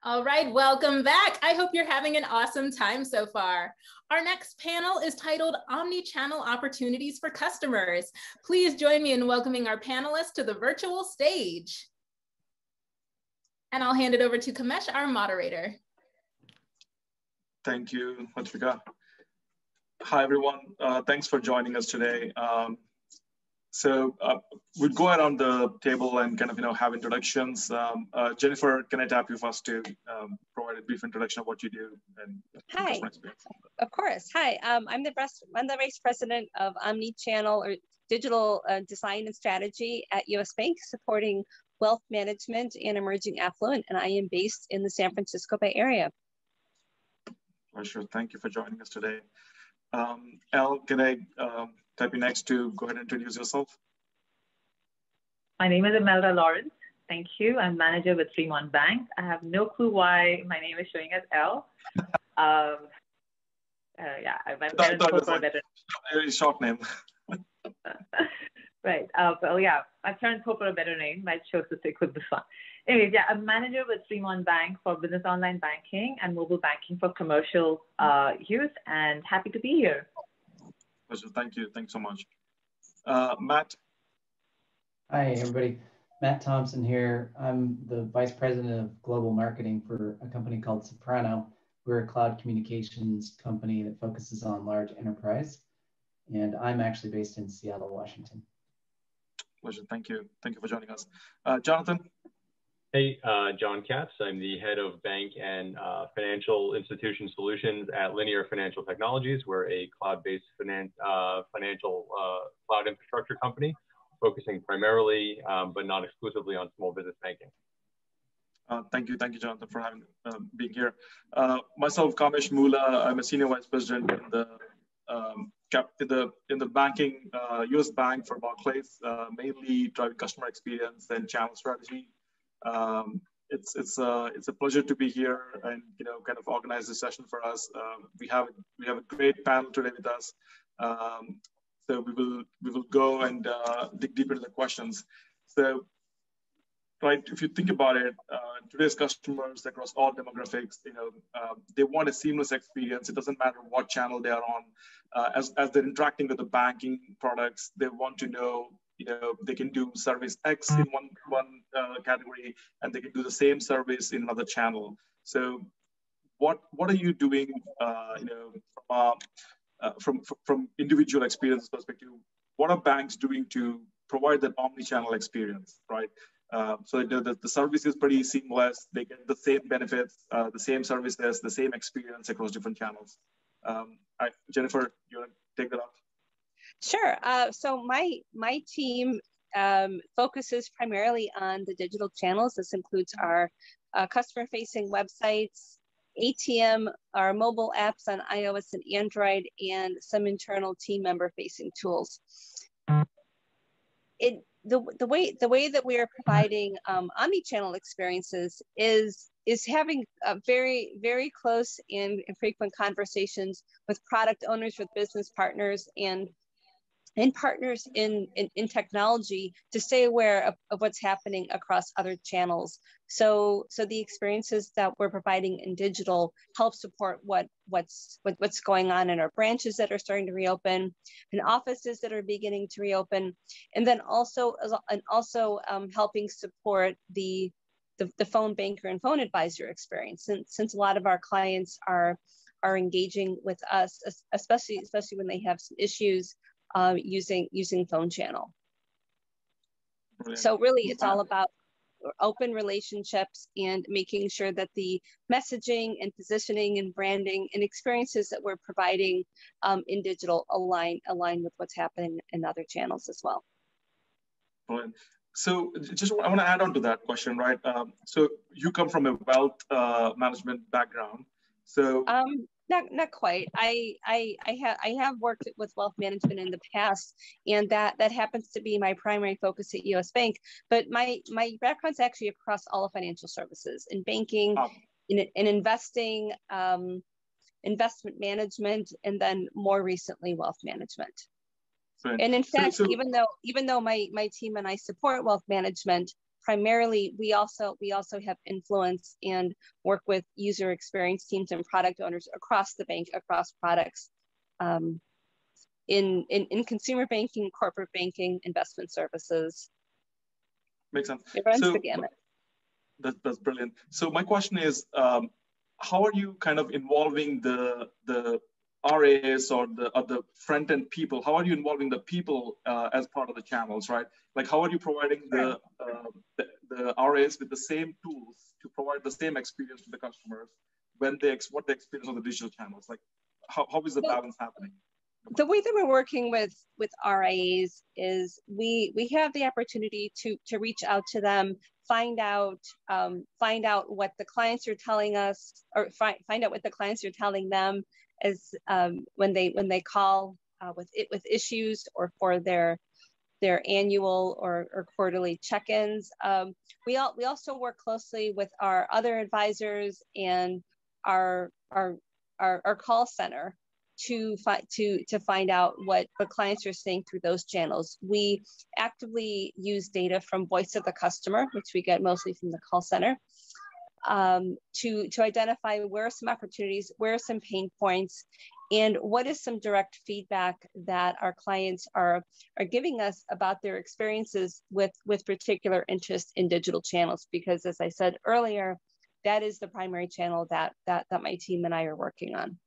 All right, welcome back. I hope you're having an awesome time so far. Our next panel is titled Omnichannel Opportunities for Customers. Please join me in welcoming our panelists to the virtual stage. And I'll hand it over to Kamesh, our moderator. Thank you, Matrika. Hi, everyone. Thanks for joining us today. We'll go around the table and kind of, have introductions. Jennifer, can I tap you first to provide a brief introduction of what you do? And hi, of course. Hi, I'm the Vice President of Omnichannel or Digital Design and Strategy at US Bank, supporting wealth management and emerging affluent, and I am based in the San Francisco Bay Area. Pleasure. Thank you for joining us today. Elle, can I type you next to go ahead and introduce yourself? My name is Emmelda Lawrence. Thank you. I'm manager with Fremont Bank. I have no clue why my name is showing as Elle. Yeah, my parents hope for a better very short name. Right. Well, yeah, my parents hope for a better name. I chose to stick with this one. Anyways, yeah, I'm manager with Fremont Bank for business online banking and mobile banking for commercial use, and happy to be here. Pleasure. Thank you. Thanks so much. Matt. Hi, everybody. Matt Thompson here. I'm the Vice President of Global Marketing for a company called Soprano. We're a cloud communications company that focuses on large enterprise. And I'm actually based in Seattle, Washington. Pleasure. Thank you. Thank you for joining us. Jonathan. Hey, John Katz. I'm the head of bank and financial institution solutions at Linear Financial Technologies. We're a cloud-based financial cloud infrastructure company, focusing primarily, but not exclusively, on small business banking. Thank you, Jonathan, for being here. Myself, Kamesh Moola. I'm a senior vice president in the banking U.S. bank for Barclays, mainly driving customer experience and channel strategy. It's a pleasure to be here and kind of organize this session for us. We have a great panel today with us. So we will go and dig deeper into the questions. So, right, if you think about it, today's customers across all demographics, they want a seamless experience. It doesn't matter what channel they are on. As they're interacting with the banking products, they want to know, they can do service X in one category, and they can do the same service in another channel. So, what are you doing, from individual experience perspective? What are banks doing to provide that omni-channel experience, right? So the service is pretty seamless. They get the same benefits, the same services, the same experience across different channels. Jennifer, you want to take that up? Sure. So my team focuses primarily on the digital channels. This includes our customer-facing websites, ATM, our mobile apps on iOS and Android, and some internal team member-facing tools. The way that we are providing omni-channel experiences is having very, very close and frequent conversations with product owners, with business partners, and partners in technology to stay aware of what's happening across other channels. So the experiences that we're providing in digital help support what's going on in our branches that are starting to reopen, in offices that are beginning to reopen, and then also helping support the phone banker and phone advisor experience. Since a lot of our clients are engaging with us, especially when they have some issues using phone channel. Brilliant. So really, it's all about open relationships and making sure that the messaging and positioning and branding and experiences that we're providing in digital align with what's happening in other channels as well. Brilliant. So I want to add on to that question, right? So you come from a wealth management background. So not quite. I have worked with wealth management in the past, and that happens to be my primary focus at US Bank. But my background's actually across all of financial services, in banking, in investing, investment management, and then more recently wealth management. Right. And in fact, even though my team and I support wealth management, primarily, we also have influence and work with user experience teams and product owners across the bank, across products, in consumer banking, corporate banking, investment services. Makes sense. It runs the gamut. That's brilliant. So my question is, how are you kind of involving the RAs or the front end people? How are you involving the people as part of the channels, right? Like, how are you providing the RAs with the same tools to provide the same experience to the customers when what they experience on the digital channels? Like, how is the balance happening? The way that we're working with RIAs is we have the opportunity to reach out to them, find out what the clients are telling us, or find out what the clients are telling them as when they call with issues or for their annual or quarterly check-ins. We also work closely with our other advisors and our call center to find out what the clients are saying through those channels. We actively use data from voice of the customer, which we get mostly from the call center, to identify where are some opportunities, where are some pain points, and what is some direct feedback that our clients are giving us about their experiences with particular interest in digital channels. Because as I said earlier, that is the primary channel that my team and I are working on.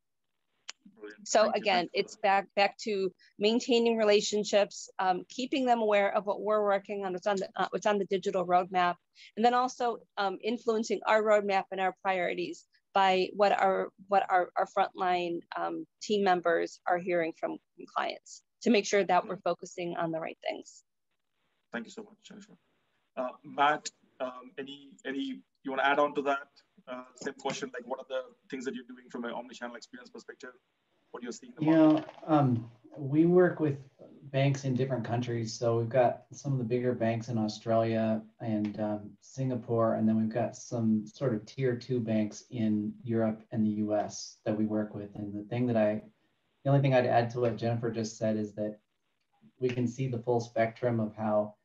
So again, it's back to maintaining relationships, keeping them aware of what we're working on, what's on the digital roadmap, and then also influencing our roadmap and our priorities by what our frontline team members are hearing from clients to make sure that we're focusing on the right things. Thank you so much, Jennifer. Matt, any you want to add on to that? Same question, like what are the things that you're doing from an omnichannel experience perspective? What you're seeing? We work with banks in different countries. So we've got some of the bigger banks in Australia and Singapore, and then we've got some sort of tier 2 banks in Europe and the US that we work with. And the only thing I'd add to what Jennifer just said is that we can see the full spectrum of how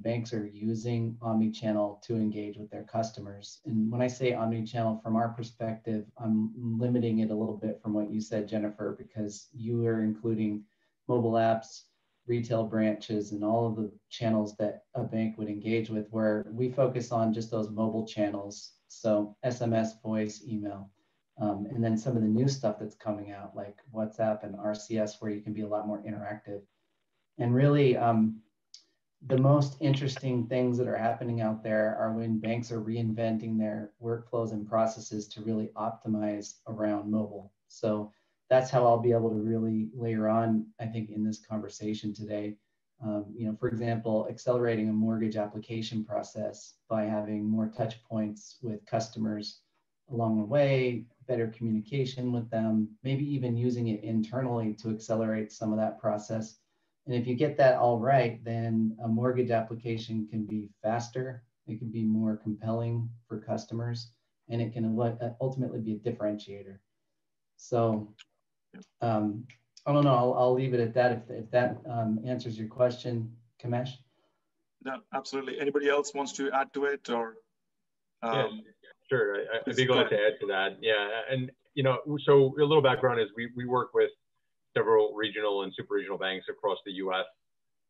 banks are using omnichannel to engage with their customers. And when I say omnichannel, from our perspective, I'm limiting it a little bit from what you said, Jennifer, because you are including mobile apps, retail branches, and all of the channels that a bank would engage with, where we focus on just those mobile channels. So SMS, voice, email, and then some of the new stuff that's coming out, like WhatsApp and RCS, where you can be a lot more interactive. And really, the most interesting things that are happening out there are when banks are reinventing their workflows and processes to really optimize around mobile. So that's how I'll be able to really layer on, I think, in this conversation today. For example, accelerating a mortgage application process by having more touch points with customers along the way, better communication with them, maybe even using it internally to accelerate some of that process. And if you get that all right, then a mortgage application can be faster, it can be more compelling for customers, and it can ultimately be a differentiator. So I don't know, I'll leave it at that if that answers your question, Kamesh. No, absolutely. Anybody else wants to add to it, or? Yeah, sure. I'd be glad to add to that. Yeah, and so a little background is we work with several regional and super regional banks across the U.S.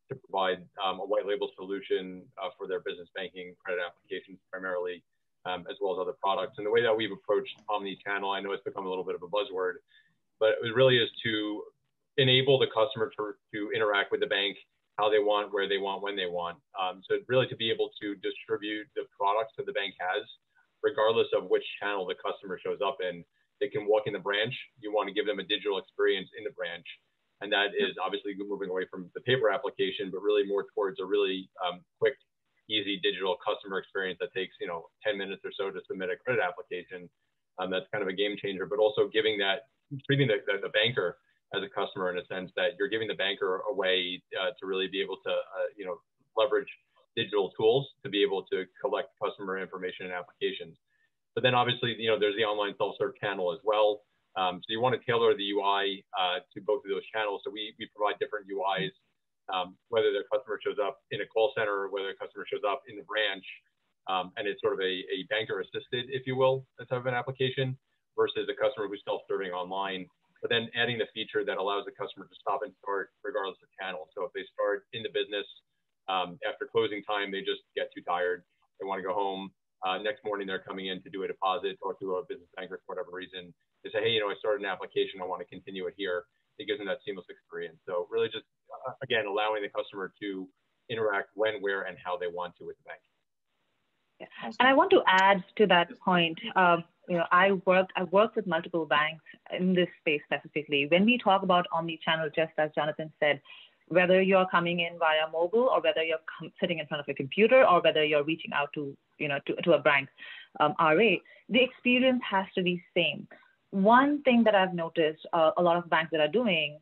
to provide a white label solution for their business banking credit applications primarily, as well as other products. And the way that we've approached omnichannel, I know it's become a little bit of a buzzword, but it really is to enable the customer to interact with the bank how they want, where they want, when they want. So really to be able to distribute the products that the bank has, regardless of which channel the customer shows up in. They can walk in the branch. You want to give them a digital experience in the branch. And that is obviously moving away from the paper application, but really more towards a really quick, easy digital customer experience that takes 10 minutes or so to submit a credit application. That's kind of a game changer, but also treating the banker as a customer in a sense that you're giving the banker a way to really be able to leverage digital tools to be able to collect customer information and applications. But then obviously, there's the online self-serve channel as well. So you want to tailor the UI to both of those channels. So we provide different UIs whether the customer shows up in a call center or whether the customer shows up in the branch, and it's sort of a banker assisted, if you will, type of an application versus a customer who's self-serving online, but then adding the feature that allows the customer to stop and start regardless of channel. So if they start in the business, after closing time, they just get too tired, they want to go home. Next morning, they're coming in to do a deposit or to a business banker for whatever reason. They say, hey, I started an application, I want to continue it here. It gives them that seamless experience. So really just, again, allowing the customer to interact when, where, and how they want to with the bank. Yeah. And I want to add to that point, I worked with multiple banks in this space specifically. When we talk about omni-channel, just as Jonathan said, whether you're coming in via mobile or whether you're sitting in front of a computer or whether you're reaching out to a bank RA, the experience has to be same. One thing that I've noticed a lot of banks that are doing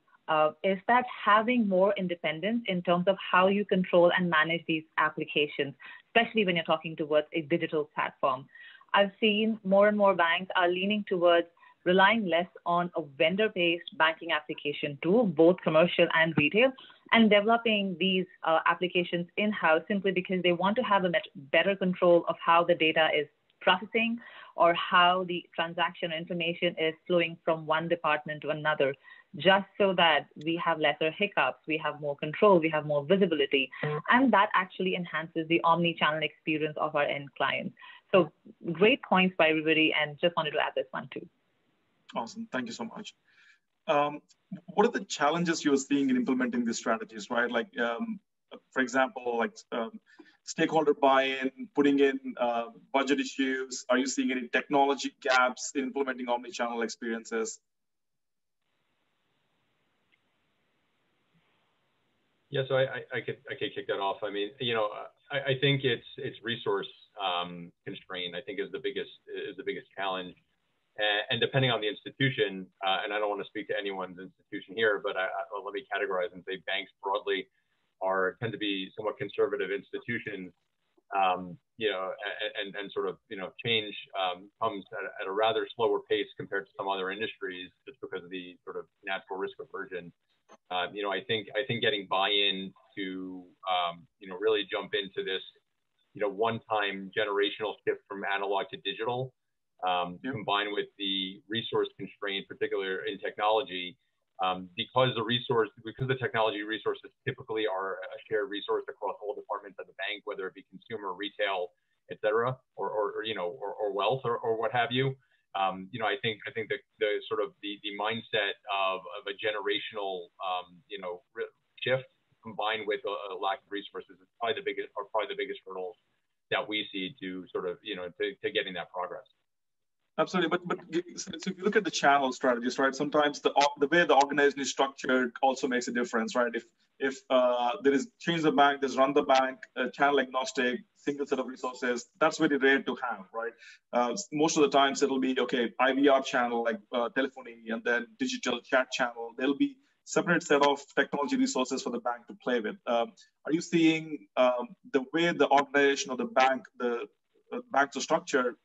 is that having more independence in terms of how you control and manage these applications, especially when you're talking towards a digital platform. I've seen more and more banks are leaning towards relying less on a vendor-based banking application tool, both commercial and retail, and developing these applications in-house simply because they want to have a better control of how the data is processing or how the transaction information is flowing from one department to another, just so that we have lesser hiccups, we have more control, we have more visibility, and that actually enhances the omni-channel experience of our end clients. So great points by everybody, and just wanted to add this one too. Awesome, thank you so much. What are the challenges you're seeing in implementing these strategies, right? Like, for example, like stakeholder buy-in, putting in budget issues. Are you seeing any technology gaps in implementing omni-channel experiences? Yeah, so I could kick that off. I mean, I think it's resource constraint. I think is the biggest challenge. And depending on the institution, and I don't want to speak to anyone's institution here, but let me categorize and say banks broadly tend to be somewhat conservative institutions, and sort of, change comes at a rather slower pace compared to some other industries just because of the sort of natural risk aversion. I think getting buy-in to, really jump into this, one-time generational shift from analog to digital, combined with the resource constraint, particularly in technology, because the technology resources typically are a shared resource across all departments of the bank, whether it be consumer, retail, et cetera, or wealth or what have you. I think the sort of the mindset of a generational, shift combined with a lack of resources is probably the biggest hurdles that we see to sort of, to getting that progress. Absolutely, but so if you look at the channel strategies, right? Sometimes the way the organization is structured also makes a difference, right? If there is change the bank, there's run the bank, channel agnostic, single set of resources, that's very rare to have, right? Most of the times it'll be, okay, IVR channel like telephony and then digital chat channel. There'll be separate set of technology resources for the bank to play with. Are you seeing the way the organization or the banks are structured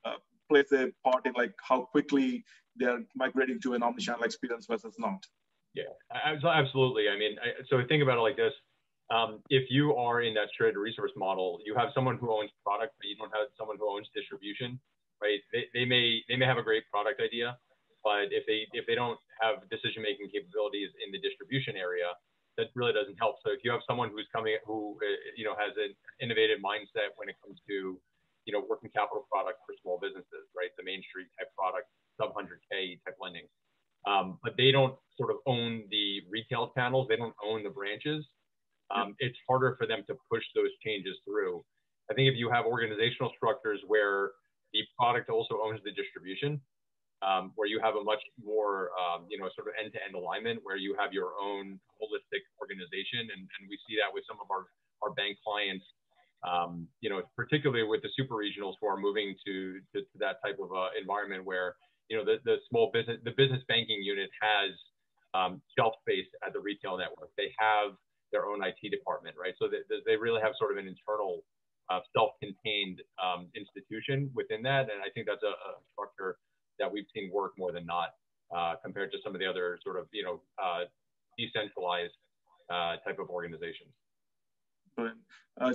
plays a part in like how quickly they're migrating to an omnichannel experience versus not? Yeah, absolutely. I mean, so think about it like this. If you are in that shared resource model, you have someone who owns product, but you don't have someone who owns distribution, right? They may have a great product idea, but if they don't have decision-making capabilities in the distribution area, that really doesn't help. So if you have someone who has an innovative mindset when it comes to working capital product for small businesses, right? The Main Street type product, sub 100K type lending. But they don't sort of own the retail channels. They don't own the branches. It's harder for them to push those changes through. I think if you have organizational structures where the product also owns the distribution, where you have a much more, sort of end-to-end alignment, where you have your own holistic organization. And we see that with some of our bank clients, particularly with the super regionals who are moving to that type of environment where, the small business, the business banking unit has shelf space at the retail network. They have their own IT department, right? So they really have sort of an internal self-contained institution within that. And I think that's a structure that we've seen work more than not compared to some of the other sort of, decentralized type of organizations. Brilliant.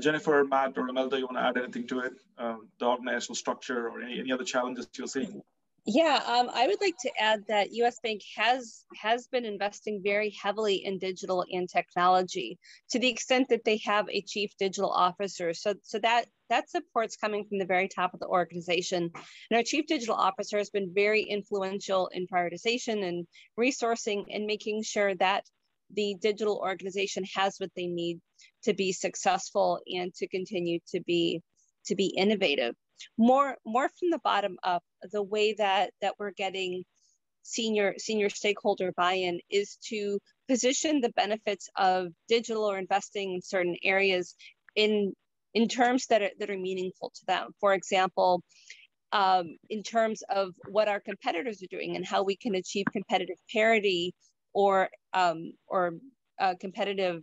Jennifer, Matt, or Emmelda, you want to add anything to it? The organizational structure or any other challenges you're seeing? Yeah, I would like to add that U.S. Bank has been investing very heavily in digital and technology to the extent that they have a chief digital officer. So that support's coming from the very top of the organization. And our chief digital officer has been very influential in prioritization and resourcing and making sure that the digital organization has what they need to be successful and to continue to be innovative. More from the bottom up, the way that we're getting senior stakeholder buy-in is to position the benefits of digital or investing in certain areas in terms that are meaningful to them. For example, in terms of what our competitors are doing and how we can achieve competitive parity or competitive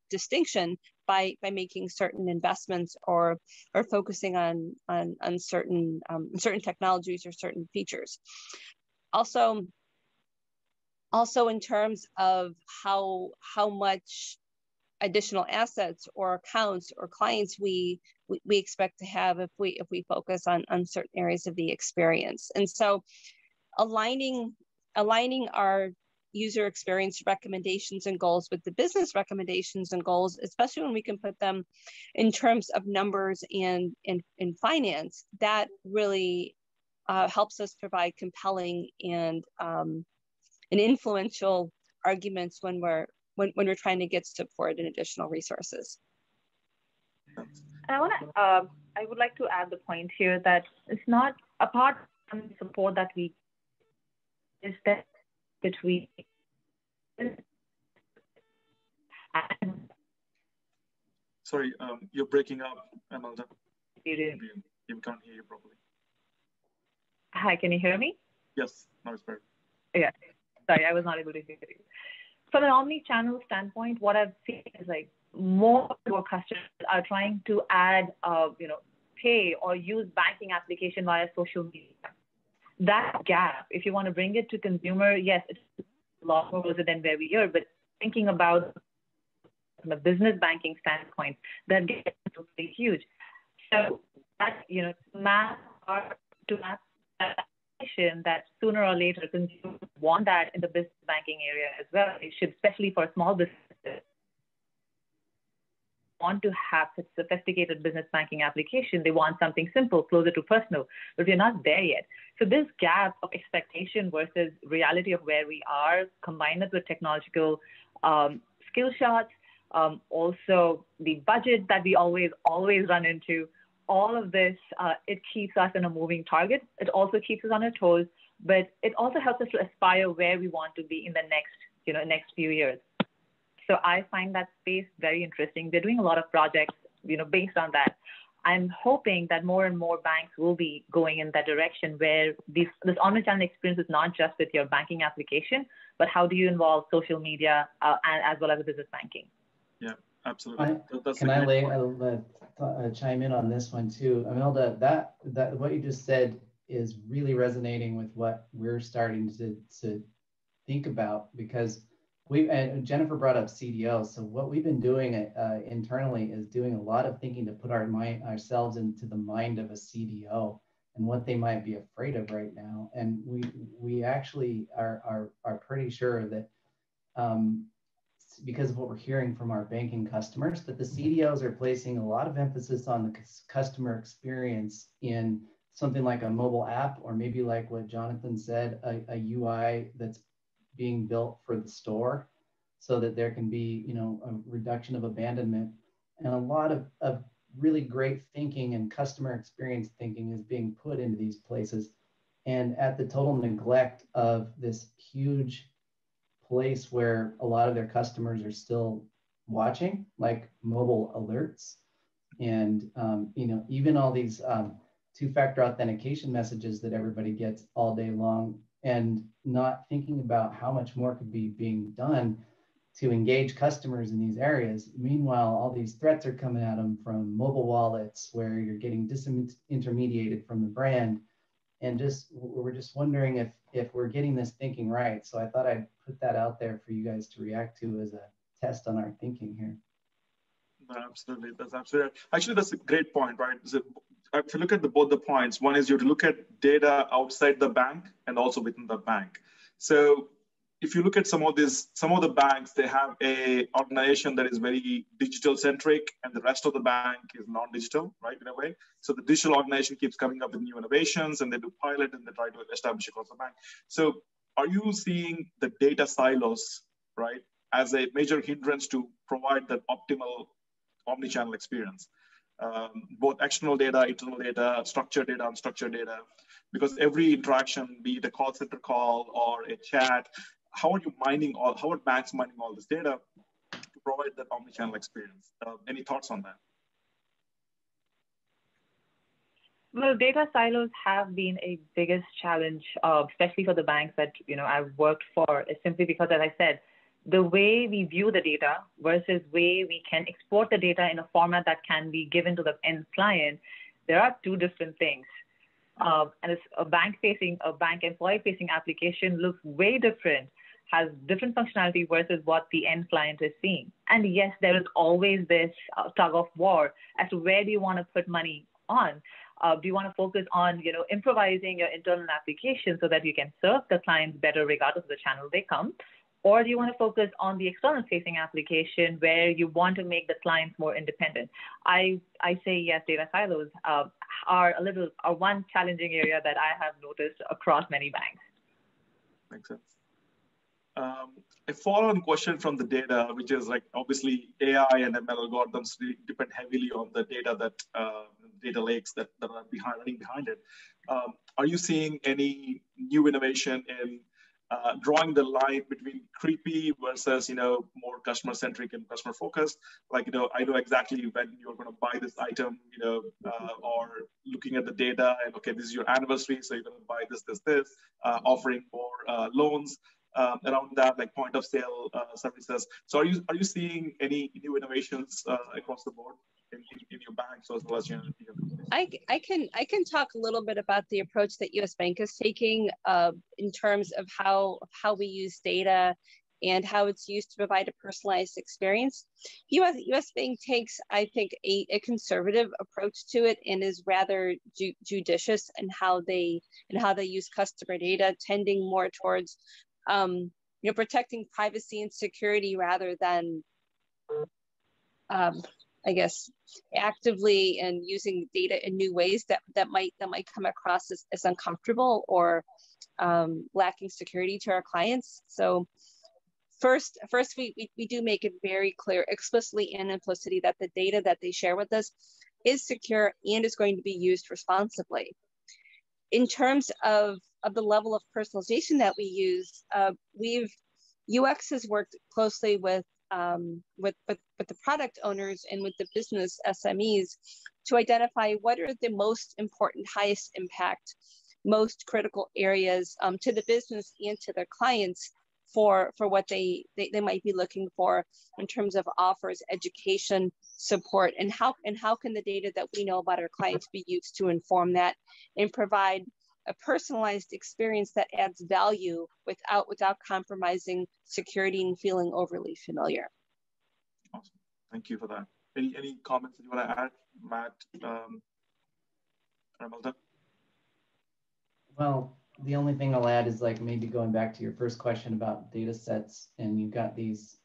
distinction by making certain investments or focusing on certain technologies or certain features. Also in terms of how much additional assets or accounts or clients we expect to have if we focus on certain areas of the experience. And so aligning our user experience recommendations and goals with the business recommendations and goals, especially when we can put them in terms of numbers and in finance, that really helps us provide compelling and influential arguments when we're trying to get support and additional resources. And I would like to add the point here that it's not apart from support that we is that between Sorry, you're breaking up, Emmelda. You can't hear you properly. Hi, can you hear me? Yes, now it's better. Yeah, sorry, I was not able to hear you. From an omni-channel standpoint, what I've seen is like more customers are trying to add, pay or use banking application via social media. That gap, if you want to bring it to consumer, yes, it's a lot more closer than where we are, but thinking about from a business banking standpoint, that gap is really huge. So that, map that sooner or later consumers want that in the business banking area as well. It should, especially for small businesses, want to have a sophisticated business banking application. They want something simple, closer to personal, but we're not there yet. So this gap of expectation versus reality of where we are, combined with technological skill shots, also the budget that we always run into, all of this, it keeps us in a moving target. It also keeps us on our toes, but it also helps us to aspire where we want to be in the next few years. So I find that space very interesting. They're doing a lot of projects, based on that. I'm hoping that more and more banks will be going in that direction where this omnichannel experience is not just with your banking application, but how do you involve social media and as well as business banking? Yeah, absolutely. Can I chime in on this one too? Emmelda, that what you just said is really resonating with what we're starting to think about, because Jennifer brought up CDO. So what we've been doing internally is doing a lot of thinking to put ourselves into the mind of a CDO and what they might be afraid of right now. And we actually are pretty sure that because of what we're hearing from our banking customers, that the CDOs are placing a lot of emphasis on the customer experience in something like a mobile app, or maybe like what Jonathan said, a UI that's being built for the store so that there can be, a reduction of abandonment. And a lot of really great thinking and customer experience thinking is being put into these places. And at the total neglect of this huge place where a lot of their customers are still watching, like mobile alerts and, even all these two-factor authentication messages that everybody gets all day long, and not thinking about how much more could be being done to engage customers in these areas. Meanwhile, all these threats are coming at them from mobile wallets where you're getting disintermediated from the brand. And we're just wondering if we're getting this thinking right. So I thought I'd put that out there for you guys to react to test on our thinking here. No, absolutely, that's absolutely right. Actually, that's a great point, right? So if you look at both the points, one is you have to look at data outside the bank and also within the bank. So if you look at some of the banks, they have a organization that is very digital centric, and the rest of the bank is non-digital, right? In a way, so the digital organization keeps coming up with new innovations, and they do pilot and they try to establish across the bank. So, are you seeing the data silos, right, as a major hindrance to provide that optimal omnichannel experience? Both external data, internal data, structured data, unstructured data, because every interaction, be it a call center call or a chat, how are banks mining all this data to provide that omnichannel experience? Any thoughts on that? Well, data silos have been a biggest challenge, especially for the banks that I've worked for, is simply because, as I said, the way we view the data versus way we can export the data in a format that can be given to the end client, there are two different things. And it's a bank employee-facing application looks way different, has different functionality versus what the end client is seeing. And yes, there is always this tug of war as to where do you want to put money on. Do you want to focus on, improvising your internal application so that you can serve the clients better regardless of the channel they come? Or do you want to focus on the external-facing application where you want to make the clients more independent? I say yes, data silos are one challenging area that I have noticed across many banks. Makes sense. A follow-on question from the data, which is like obviously AI and ML algorithms depend heavily on the data that data lakes that are running behind it. Are you seeing any new innovation in drawing the line between creepy versus more customer centric and customer focused? Like I know exactly when you're going to buy this item, or looking at the data and okay, this is your anniversary, so you're going to buy this, offering more loans. Around that, like point of sale services. So are you seeing any new innovations across the board in your banks as well as your I can talk a little bit about the approach that U.S. Bank is taking in terms of how we use data and how it's used to provide a personalized experience. U.S. Bank takes, I think, a conservative approach to it and is rather judicious in how they use customer data, tending more towards protecting privacy and security rather than, I guess, actively and using data in new ways that might come across as uncomfortable or lacking security to our clients. So first we do make it very clear, explicitly and implicitly, that the data that they share with us is secure and is going to be used responsibly. In terms of the level of personalization that we use, UX has worked closely with the product owners and with the business SMEs to identify what are the most important, highest impact, most critical areas to the business and to their clients for what they might be looking for in terms of offers, education, support, and how can the data that we know about our clients be used to inform that and provide a personalized experience that adds value without compromising security and feeling overly familiar. Awesome. Thank you for that. Any comments that you want to add, Matt, Emmelda? Well, the only thing I'll add is like maybe going back to your first question about data sets, and you've got these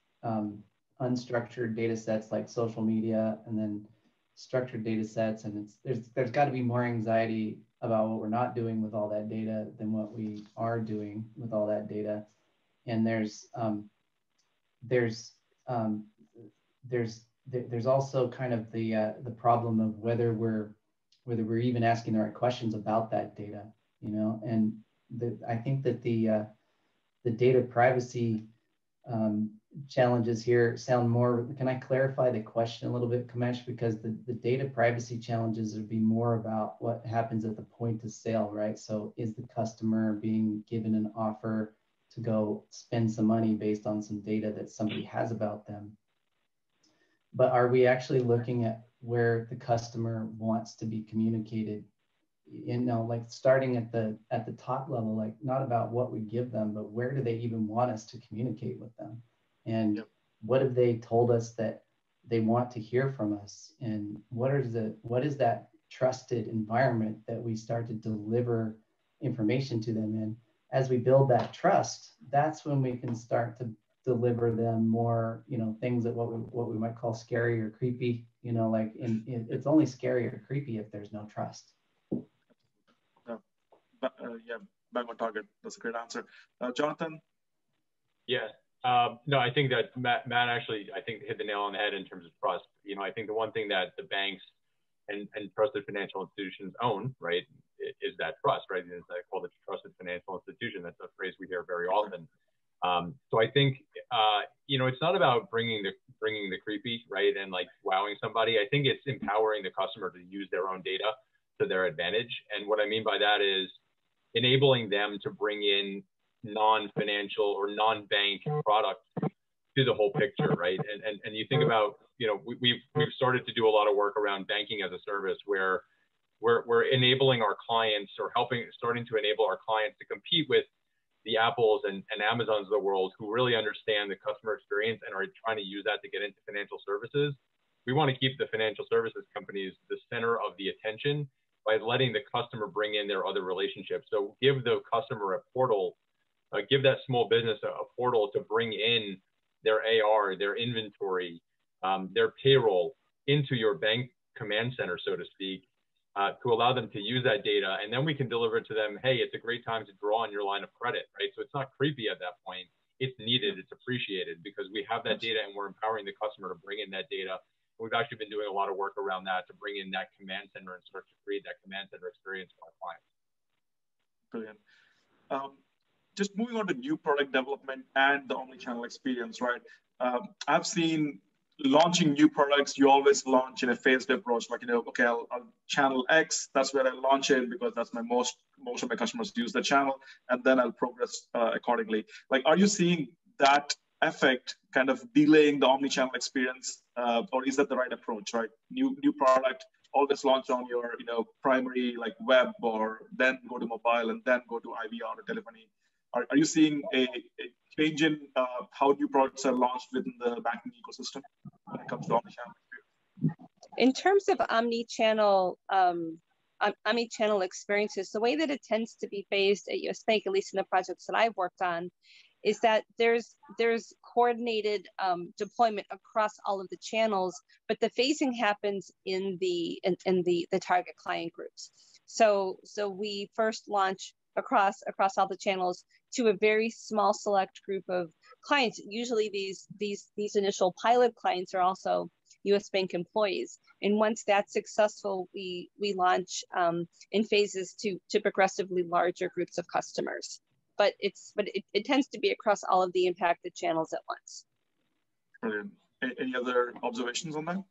unstructured data sets like social media, and then structured data sets, and there's got to be more anxiety about what we're not doing with all that data than what we are doing with all that data. And there's also kind of the problem of whether we're even asking the right questions about that data, and I think that the data privacy challenges here sound more. Can I clarify the question a little bit, Kamesh? Because the data privacy challenges would be more about what happens at the point of sale, right? So is the customer being given an offer to go spend some money based on some data that somebody has about them? But are we actually looking at where the customer wants to be communicated? Like starting at the top level, like not about what we give them, but where do they even want us to communicate with them? And what have they told us that they want to hear from us, and what is that trusted environment that we start to deliver information to them in. As we build that trust, that's when we can start to deliver them more, things that what we might call scary or creepy, like it's only scary or creepy if there's no trust. Yeah, bang on target. That's a great answer. Jonathan? Yeah. No, I think that Matt actually, I think, hit the nail on the head in terms of trust. I think the one thing that the banks and trusted financial institutions own, right, is that trust, right? It's called a trusted financial institution. That's a phrase we hear very often. So I think, it's not about bringing the creepy, right, and like wowing somebody. I think it's empowering the customer to use their own data to their advantage. And what I mean by that is enabling them to bring in non-financial or non-bank products to the whole picture, right? And you think about, we've started to do a lot of work around banking as a service, where we're enabling our clients, or starting to enable our clients to compete with the Apples and Amazons of the world, who really understand the customer experience and are trying to use that to get into financial services. We want to keep the financial services companies the center of the attention by letting the customer bring in their other relationships. So give the customer a portal, give that small business a portal to bring in their AR, their inventory, their payroll into your bank command center, so to speak, to allow them to use that data. And then we can deliver to them, hey, it's a great time to draw on your line of credit, right? So it's not creepy at that point. It's needed, it's appreciated, because we have that data and we're empowering the customer to bring in that data. We've actually been doing a lot of work around that to bring in that command center and start to create that command center experience for our clients. Brilliant. Just moving on to new product development and the omnichannel experience, right? I've seen launching new products, you always launch in a phased approach, like, okay, I'll channel X, that's where I launch it because that's most of my customers use the channel, and then I'll progress accordingly. Like, are you seeing that effect kind of delaying the omnichannel experience, or is that the right approach, right? New product, always launch on your primary like web, or then go to mobile and then go to IVR or telephony. Are you seeing a change in how new products are launched within the banking ecosystem when it comes to omnichannel? In terms of omnichannel experiences, the way that it tends to be phased at US Bank, at least in the projects that I've worked on, is that there's coordinated deployment across all of the channels, but the phasing happens in the target client groups. So we first launch across all the channels to a very small select group of clients. Usually these initial pilot clients are also US Bank employees. And once that's successful, we launch in phases to progressively larger groups of customers. But it tends to be across all of the impacted channels at once. Brilliant. Any other observations on that?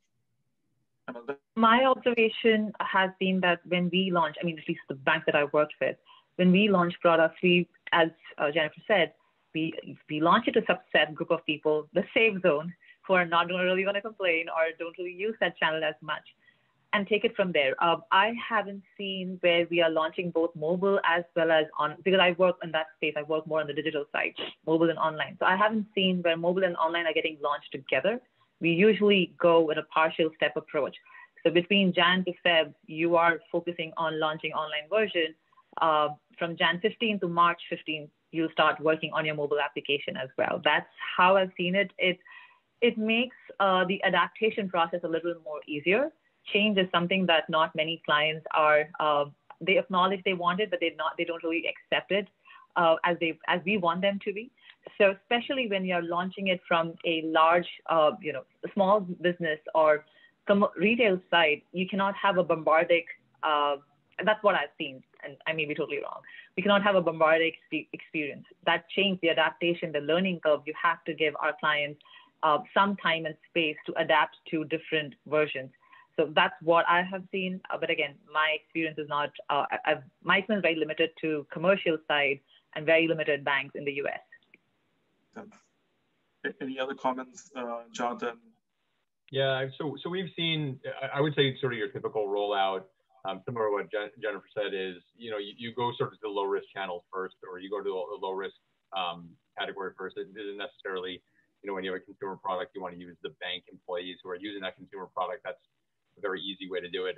Emmelda? My observation has been that when we launch, at least the bank that I worked with, when we launch products, we, as Jennifer said, we launch it to a subset group of people, the safe zone, who are not really going to complain or don't really use that channel as much, and take it from there. I haven't seen where we are launching both mobile as well as because I work in that space, I work more on the digital side, mobile and online. So I haven't seen where mobile and online are getting launched together. We usually go with a partial step approach. So between Jan to Feb, you are focusing on launching online version. From Jan 15 to March 15, you'll start working on your mobile application as well. That's how I've seen it. It makes the adaptation process a little more easier. Change is something that not many clients are, they acknowledge they want it, but they don't really accept it as we want them to be. So especially when you're launching it from a large, small business or retail side, you cannot have a bombardic, that's what I've seen, and I may be totally wrong. We cannot have a bombardic experience. That change, the adaptation, the learning curve, you have to give our clients some time and space to adapt to different versions. So that's what I have seen. But again, my experience is not, my experience is very limited to commercial side and very limited banks in the US. Any other comments, Jonathan? Yeah, so we've seen, I would say sort of your typical rollout, similar to what Jennifer said is, you go sort of to the low risk channels first, or you go to the low risk category first. It isn't necessarily when you have a consumer product, you want to use the bank employees who are using that consumer product. That's a very easy way to do it.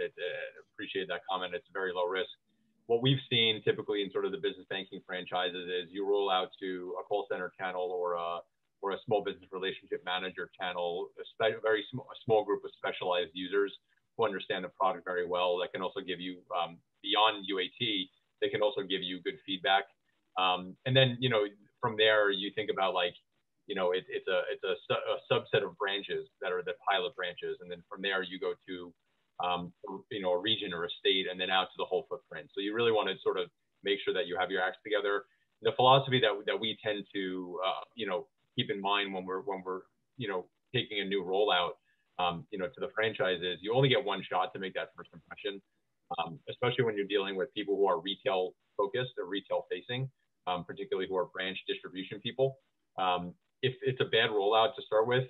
Appreciate that comment. It's very low risk. What we've seen typically in sort of the business banking franchises is you roll out to a call center channel or a small business relationship manager channel, a very small group of specialized users who understand the product very well, that can also give you, beyond UAT, they can also give you good feedback. And then, from there, you think about like, it's a subset of branches that are the pilot branches. And then from there, you go to, a region or a state, and then out to the whole footprint. So you really want to sort of make sure that you have your acts together. The philosophy that we tend to, keep in mind when we're taking a new rollout, to the franchises, you only get one shot to make that first impression, especially when you're dealing with people who are retail focused or retail facing, particularly who are branch distribution people. If it's a bad rollout to start with,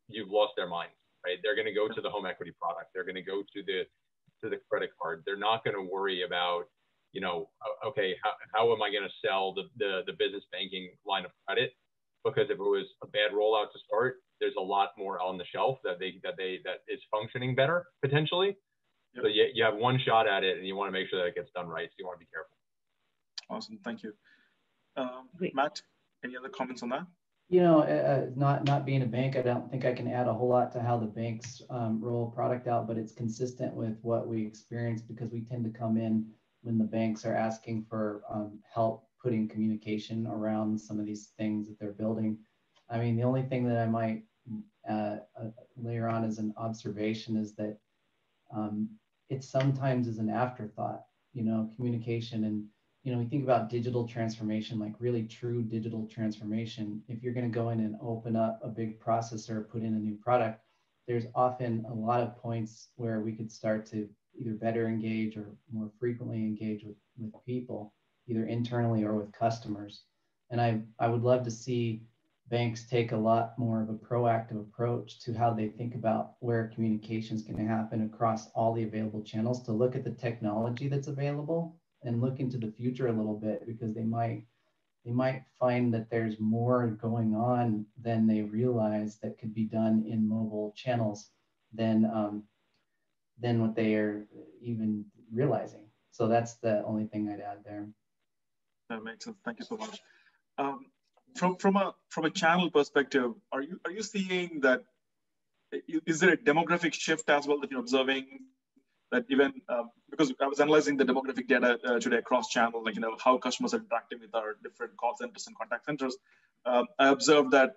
you've lost their minds, right? They're going to go to the home equity product. They're going to go to the credit card. They're not going to worry about, okay, how am I going to sell the business banking line of credit? Because if it was a bad rollout to start, there's a lot more on the shelf that is functioning better potentially. Yep. So you have one shot at it, and you want to make sure that it gets done right. So you want to be careful. Awesome, thank you, Matt. Any other comments on that? Not being a bank, I don't think I can add a whole lot to how the banks roll product out, but it's consistent with what we experience, because we tend to come in when the banks are asking for help putting communication around some of these things that they're building. I mean, the only thing that I might layer on as an observation is that it sometimes is an afterthought, communication. And, we think about digital transformation, like really true digital transformation. If you're going to go in and open up a big processor, put in a new product, there's often a lot of points where we could start to either better engage or more frequently engage with people, either internally or with customers. And I would love to see banks take a lot more of a proactive approach to how they think about where communication is going to happen across all the available channels, to look at the technology that's available and look into the future a little bit, because they might find that there's more going on than they realize that could be done in mobile channels than what they are even realizing. So that's the only thing I'd add there. That makes sense. Thank you so much. From a channel perspective, are you seeing that? Is there a demographic shift as well that you're observing? That even because I was analyzing the demographic data today across channels, like how customers are interacting with our different call centers and contact centers. I observed that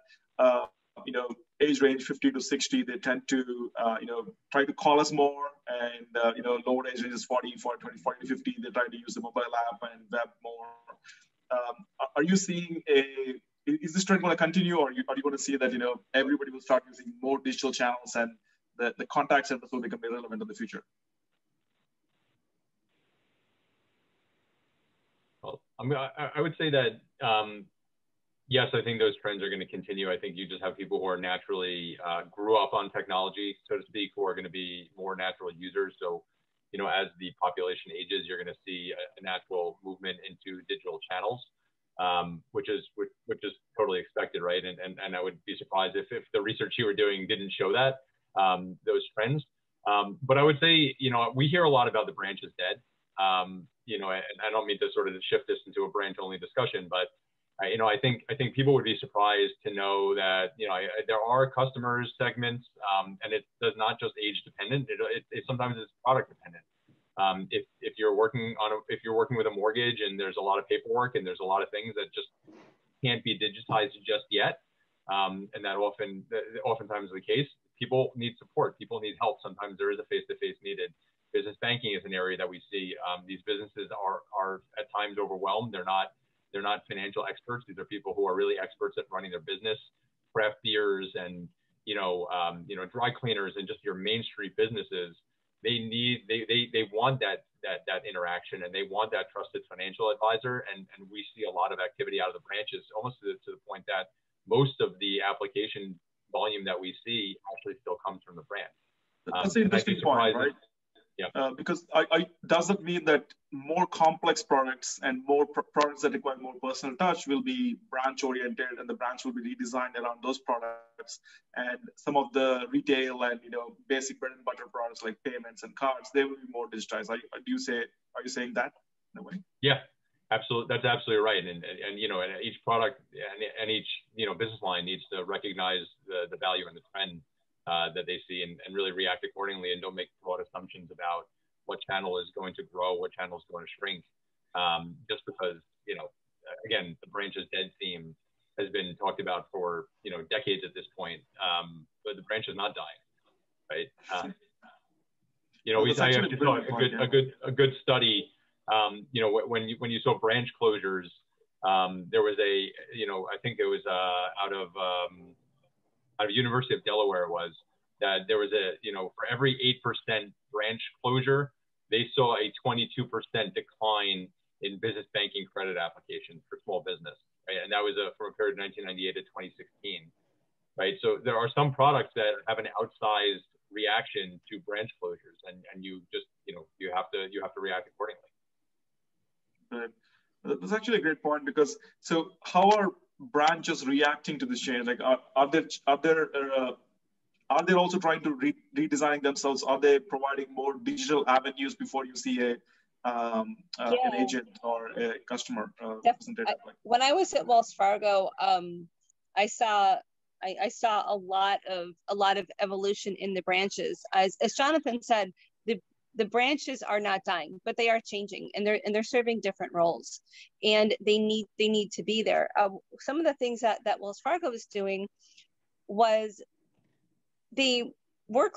age range 50 to 60, they tend to try to call us more, and lower age ranges 40 to 50, they try to use the mobile app and web more. Are you seeing is this trend going to continue, or are you going to see that everybody will start using more digital channels and the contact centers will become irrelevant in the future? Well, I would say that yes, I think those trends are going to continue. I think you just have people who are naturally grew up on technology, so to speak, who are going to be more natural users. So, as the population ages, you're going to see a natural movement into digital channels, which is totally expected, right? And I would be surprised if the research you were doing didn't show that those trends. But I would say, we hear a lot about the branch is dead. And I don't mean to sort of shift this into a branch-only discussion, but I think people would be surprised to know that there are customer segments, and it does not just age dependent. It sometimes it's product dependent. If you're working with a mortgage and there's a lot of paperwork and there's a lot of things that just can't be digitized just yet, and that oftentimes is the case. People need support. People need help. Sometimes there is a face-to-face needed. Business banking is an area that we see. These businesses are at times overwhelmed. They're not financial experts. These are people who are really experts at running their business, craft beers and dry cleaners and just your main street businesses. They want that interaction, and they want that trusted financial advisor. And we see a lot of activity out of the branches, almost to the point that most of the application volume that we see actually still comes from the branch. That's an interesting point, right? Yeah. Because does it mean that more complex products and more products that require more personal touch will be branch oriented, and the branch will be redesigned around those products? products, and some of the retail and basic bread and butter products like payments and cards, they will be more digitized. Are you saying that in a way? Yeah, absolutely. That's absolutely right. And each product and each business line needs to recognize the value and the trend that they see and really react accordingly, and don't make broad assumptions about what channel is going to grow, what channel is going to shrink, just because again, the branch is dead theme has been talked about for decades at this point, but the branch is not dying, right? I actually saw a good study. When you saw branch closures, there was I think it was out of University of Delaware that there was for every 8% branch closure, they saw a 22% decline in business banking credit applications for small business, right? And that was from a period of 1998 to 2016, right? So there are some products that have an outsized reaction to branch closures, and you just you have to react accordingly. That's actually a great point, because so how are branches reacting to this change? Like, are they also trying to redesign themselves? Are they providing more digital avenues before you see an agent or a customer representative? When I was at Wells Fargo, I saw a lot of evolution in the branches. As Jonathan said, the branches are not dying, but they are changing, and they're serving different roles, and they need to be there. Some of the things that Wells Fargo was doing was they were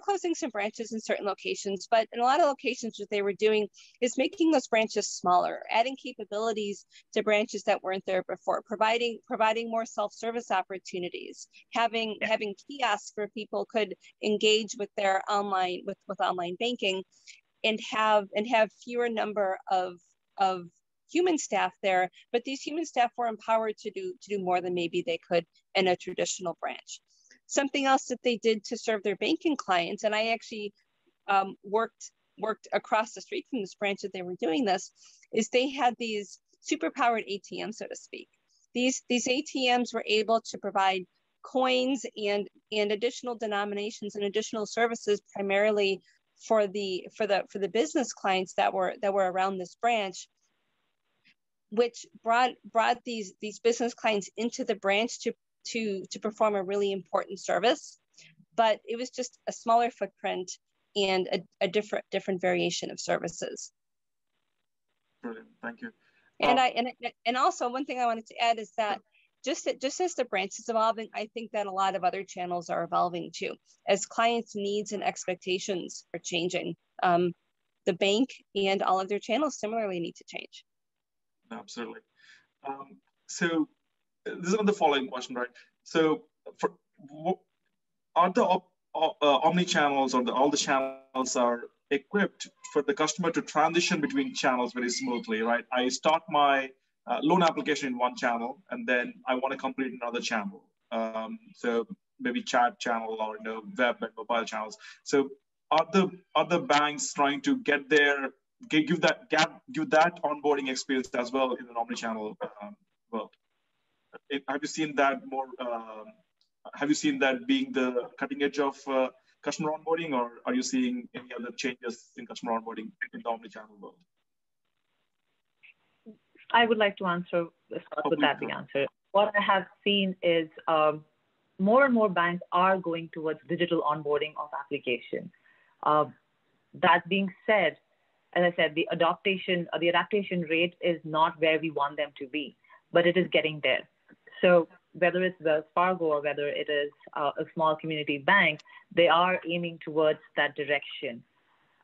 closing some branches in certain locations, but in a lot of locations, what they were doing is making those branches smaller, adding capabilities to branches that weren't there before, providing more self-service opportunities, having kiosks where people could engage with their online with online banking, and have fewer number of human staff there, but these human staff were empowered to do more than maybe they could in a traditional branch. Something else that they did to serve their banking clients, and I actually worked across the street from this branch that they were doing this, is they had these super-powered ATMs, so to speak. These ATMs were able to provide coins and additional denominations and additional services, primarily for the business clients that were around this branch, which brought these business clients into the branch to perform a really important service, but it was just a smaller footprint and a different variation of services. Brilliant, thank you. And also one thing I wanted to add is that just as the branch is evolving, I think that a lot of other channels are evolving too, as clients' needs and expectations are changing. The bank and all of their channels similarly need to change. Absolutely. So this is the following question, right? So are the omni-channels, or all the channels are equipped for the customer to transition between channels very smoothly, right? I start my loan application in one channel, and then I want to complete another channel. So maybe chat channel, or web and mobile channels. So are the banks trying to get there, give that onboarding experience as well in an omni-channel world? Have you seen that more? Have you seen that being the cutting edge of customer onboarding, or are you seeing any other changes in customer onboarding in the omnichannel world? I would like to answer, start with that, the answer. What I have seen is more and more banks are going towards digital onboarding of application. That being said, as I said, the adaptation rate is not where we want them to be, but it is getting there. So whether it's Wells Fargo or whether it is a small community bank, they are aiming towards that direction.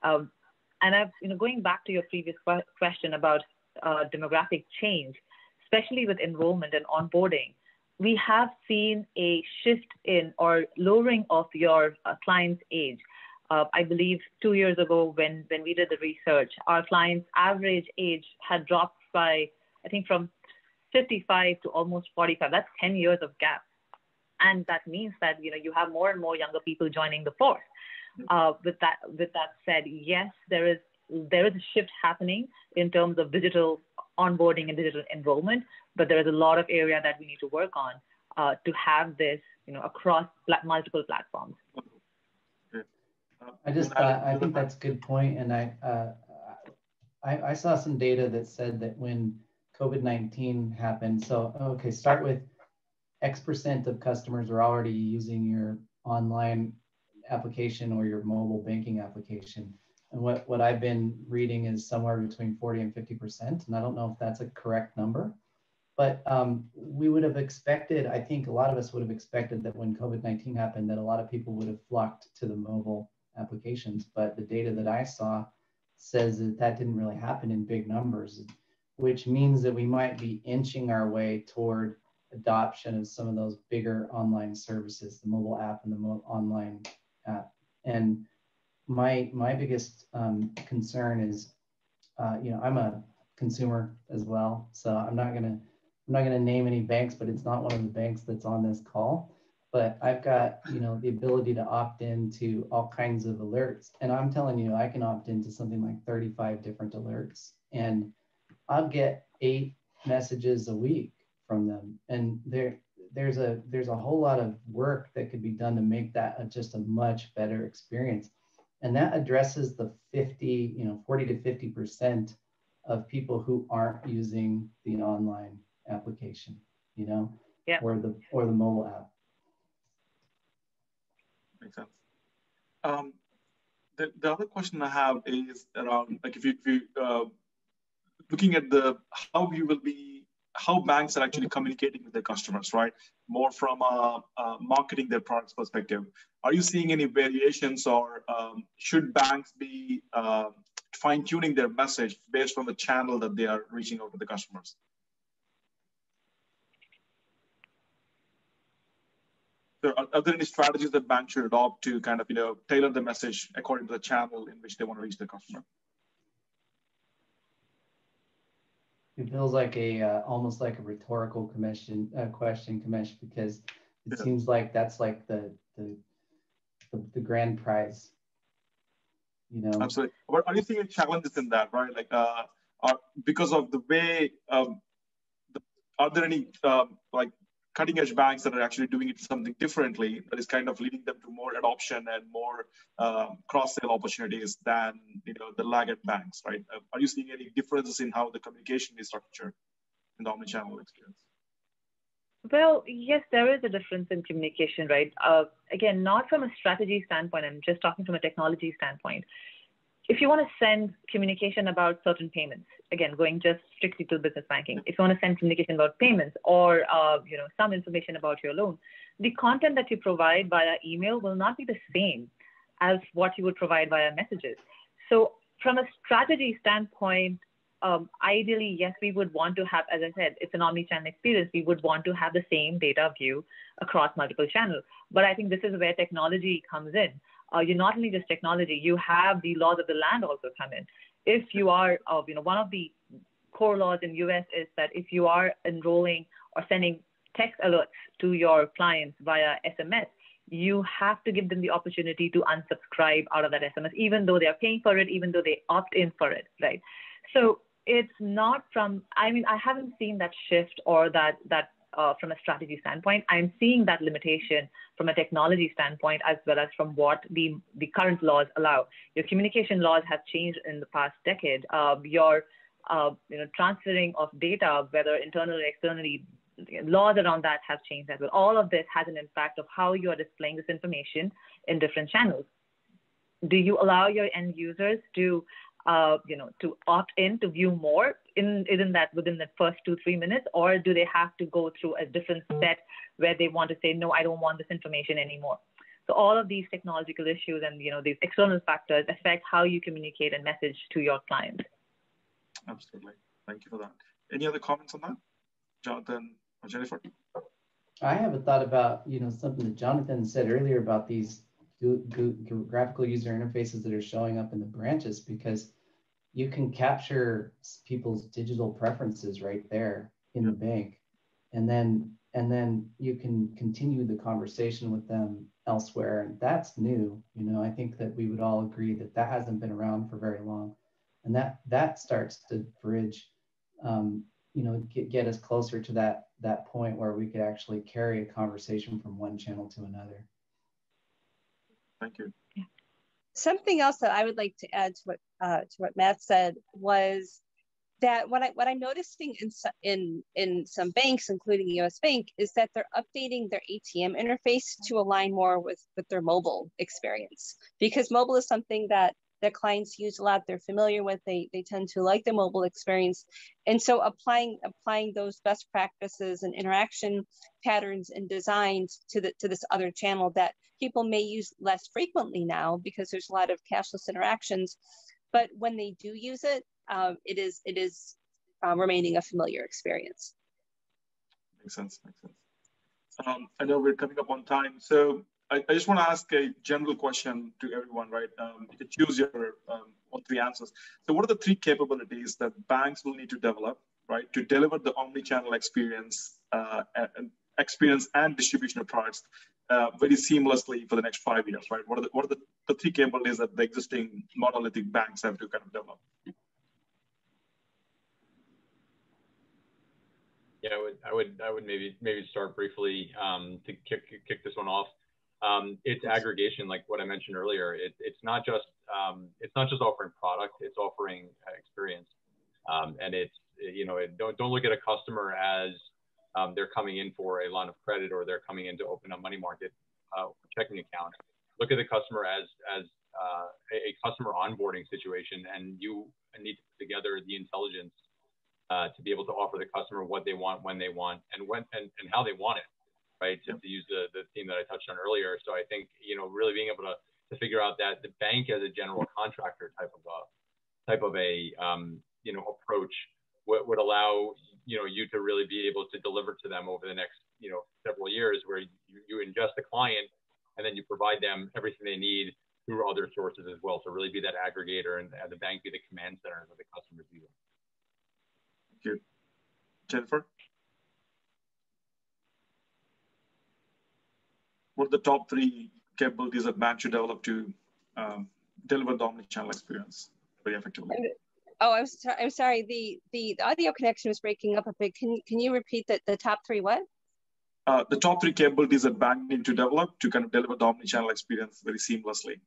And going back to your previous question about demographic change, especially with enrollment and onboarding, we have seen a shift in or lowering of your client's age. I believe 2 years ago when we did the research, our client's average age had dropped by, I think, from 55 to almost 45. That's 10 years of gap. And that means that, you have more and more younger people joining the force. With that said, yes, there is a shift happening in terms of digital onboarding and digital enrollment, but there is a lot of area that we need to work on. to have this, across multiple platforms. I think that's a good point. And I saw some data that said that when COVID-19 happened, so, okay, start with X% of customers are already using your online application or your mobile banking application. And what I've been reading is somewhere between 40 and 50%. And I don't know if that's a correct number, but we would have expected, I think a lot of us would have expected that when COVID-19 happened, that a lot of people would have flocked to the mobile applications. But the data that I saw says that that didn't really happen in big numbers, which means that we might be inching our way toward adoption of some of those bigger online services, the mobile app and the online app. And my biggest concern is, I'm a consumer as well, so I'm not gonna name any banks, but it's not one of the banks that's on this call. But I've got the ability to opt into all kinds of alerts, and I'm telling you, I can opt into something like 35 different alerts, and I'll get 8 messages a week from them. And there's a whole lot of work that could be done to make that just a much better experience. And that addresses the 40 to 50% of people who aren't using the online application, yeah, or the mobile app. Makes sense. The other question I have is around, like, if you looking at how banks are actually communicating with their customers, right? More from a marketing their products perspective. Are you seeing any variations, or should banks be fine-tuning their message based on the channel that they are reaching out to the customers? So are there any strategies that banks should adopt to kind of tailor the message according to the channel in which they want to reach the customer? It feels like almost like a rhetorical question, Kamesh, because it seems like that's like the grand prize, Absolutely. Are you seeing challenges in that, right? Like, because of the way, are there any like cutting edge banks that are actually doing it something differently that is kind of leading them to more adoption and more cross-sale opportunities than the laggard banks, right? Are you seeing any differences in how the communication is structured in the omnichannel experience? Well, yes, there is a difference in communication, right? Again, not from a strategy standpoint, I'm just talking from a technology standpoint. If you want to send communication about certain payments, again, going just strictly to business banking, if you want to send communication about payments or some information about your loan, the content that you provide via email will not be the same as what you would provide via messages. So from a strategy standpoint, ideally, yes, we would want to have, as I said, it's an omnichannel experience. We would want to have the same data view across multiple channels. But I think this is where technology comes in. You're not only just technology, you have the laws of the land also come in. If you are, one of the core laws in US is that if you are enrolling or sending text alerts to your clients via SMS, you have to give them the opportunity to unsubscribe out of that SMS, even though they are paying for it, even though they opt in for it, right? So it's not from, I haven't seen that shift or that from a strategy standpoint. I'm seeing that limitation from a technology standpoint, as well as from what the current laws allow. Your communication laws have changed in the past decade. Your transferring of data, whether internally or externally, laws around that have changed as well. All of this has an impact of how you are displaying this information in different channels. Do you allow your end users to to opt in to view more within the first 2-3 minutes, or do they have to go through a different step where they want to say, no, I don't want this information anymore? So all of these technological issues and these external factors affect how you communicate and message to your clients. Absolutely. Thank you for that. Any other comments on that, Jonathan or Jennifer? I have a thought about something that Jonathan said earlier about these graphical user interfaces that are showing up in the branches, because you can capture people's digital preferences right there in the bank, and then you can continue the conversation with them elsewhere, and that's new. I think that we would all agree that hasn't been around for very long, and that starts to bridge get us closer to that point where we could actually carry a conversation from one channel to another. Thank you. Something else that I would like to add to what Matt said was that what I'm noticing in some banks, including US Bank, is that they're updating their ATM interface to align more with their mobile experience, because mobile is something that clients use a lot. They're familiar with. They tend to like the mobile experience, and so applying those best practices and interaction patterns and designs to this other channel that people may use less frequently now because there's a lot of cashless interactions, but when they do use it, it is remaining a familiar experience. Makes sense. I know we're coming up on time, so I just want to ask a general question to everyone, right? You can choose your all three answers. So what are the three capabilities that banks will need to develop, right, to deliver the omni-channel experience and distribution of products very seamlessly for the next 5 years, right? What are the three capabilities that the existing monolithic banks have to kind of develop? Yeah, I would maybe start briefly to kick this one off. It's aggregation, like what I mentioned earlier. It's not just offering product; it's offering experience. And it's don't look at a customer as they're coming in for a line of credit or they're coming in to open a money market checking account. Look at the customer as a customer onboarding situation, and you need to put together the intelligence to be able to offer the customer what they want, when they want, and how they want it. Right, to use the theme that I touched on earlier. So I think really being able to figure out that the bank as a general contractor type of a approach would allow you to really be able to deliver to them over the next several years, where you ingest the client and then you provide them everything they need through other sources as well. So really be that aggregator and the bank be the command center that the customers use. Thank you, Jennifer. What are the top three capabilities that banks should develop to deliver the omnichannel experience very effectively? Oh, I'm sorry. The audio connection was breaking up a bit. Can you repeat the top three what? The top three capabilities that banks need to develop to kind of deliver the omnichannel experience very seamlessly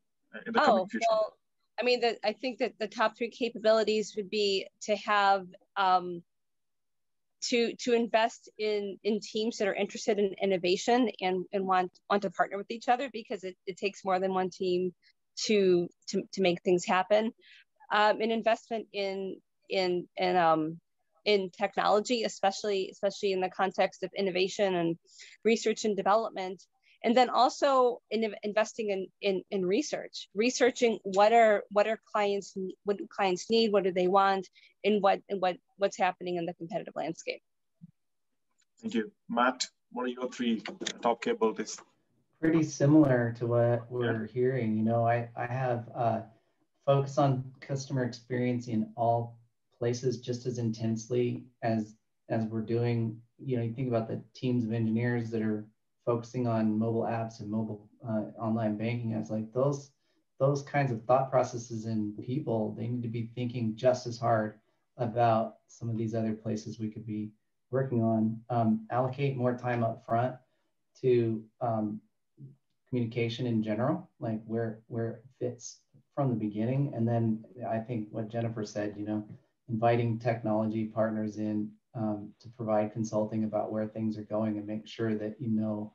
in the coming future. Well, I mean, I think that the top three capabilities would be to have to invest in teams that are interested in innovation and want to partner with each other, because it takes more than one team to make things happen. An investment in technology, especially in the context of innovation and research and development. And then also investing in researching what do clients need, what do they want, and what's happening in the competitive landscape. Thank you. Matt, what are your three top capabilities? Pretty similar to what we're hearing. I have focus on customer experience in all places just as intensely as we're doing. You think about the teams of engineers that are focusing on mobile apps and mobile online banking. As like those kinds of thought processes in people, they need to be thinking just as hard about some of these other places we could be working on. Allocate more time up front to communication in general, like where it fits from the beginning. And then I think what Jennifer said, inviting technology partners in to provide consulting about where things are going and make sure that you know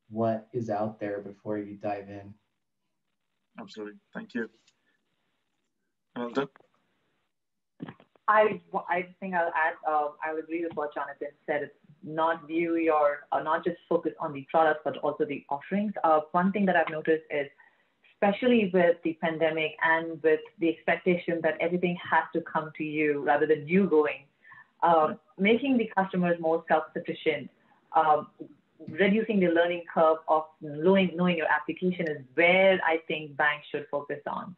what is out there before you dive in. Absolutely. Thank you. Emmelda? I think I'll add, I would agree with what Jonathan said. It's not just focus on the products, but also the offerings. One thing that I've noticed is, especially with the pandemic and with the expectation that everything has to come to you rather than you going, making the customers more self-sufficient, reducing the learning curve of knowing your application is where I think banks should focus on.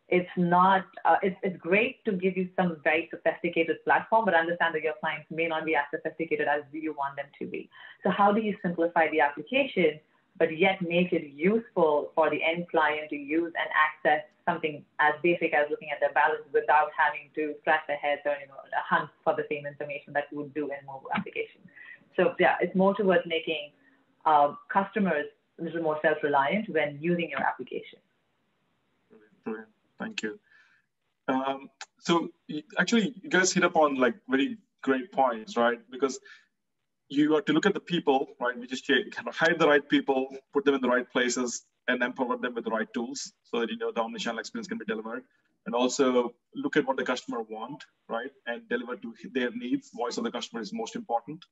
It's not, it's great to give you some very sophisticated platform, but understand that your clients may not be as sophisticated as you want them to be. So how do you simplify the application, but yet make it useful for the end client to use and access something as basic as looking at their balance without having to scratch their heads or hunt for the same information that you would do in a mobile application. So yeah, it's more towards making customers a little more self-reliant when using your application. Brilliant. Thank you. So actually, you guys hit upon like very great points, right? Because you have to look at the people, right? We just kind of hire the right people, put them in the right places, and empower them with the right tools so that the omnichannel experience can be delivered. And also look at what the customer want, right? And deliver to their needs. Voice of the customer is most important.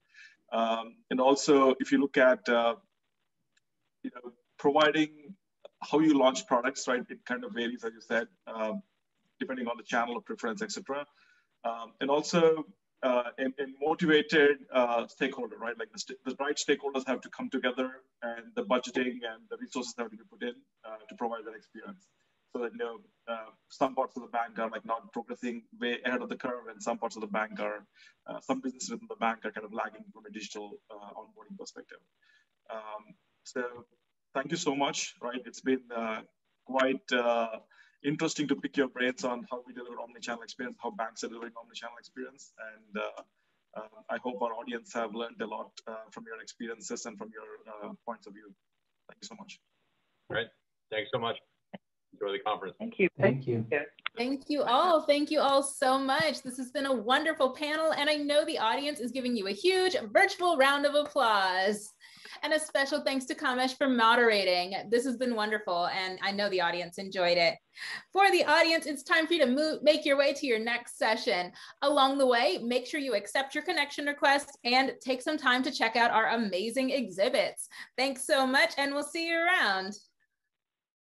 And also, if you look at providing how you launch products, right? It kind of varies, as you said, depending on the channel of preference, etc. And also a motivated stakeholder, right? Like the right stakeholders have to come together, and the budgeting and the resources have to be put in to provide that experience. So that some parts of the bank are like not progressing way ahead of the curve, and some parts of the bank are, some businesses within the bank are kind of lagging from a digital onboarding perspective. So thank you so much, right? It's been quite interesting to pick your brains on how we deliver omnichannel experience, how banks are delivering omnichannel experience. And I hope our audience have learned a lot from your experiences and from your points of view. Thank you so much. Great. Thanks so much. Enjoy the conference. Thank you. Thank you. Thank you all. Thank you all so much. This has been a wonderful panel, and I know the audience is giving you a huge virtual round of applause. And a special thanks to Kamesh for moderating. This has been wonderful, and I know the audience enjoyed it. For the audience, it's time for you to make your way to your next session. Along the way, make sure you accept your connection request and take some time to check out our amazing exhibits. Thanks so much, and we'll see you around.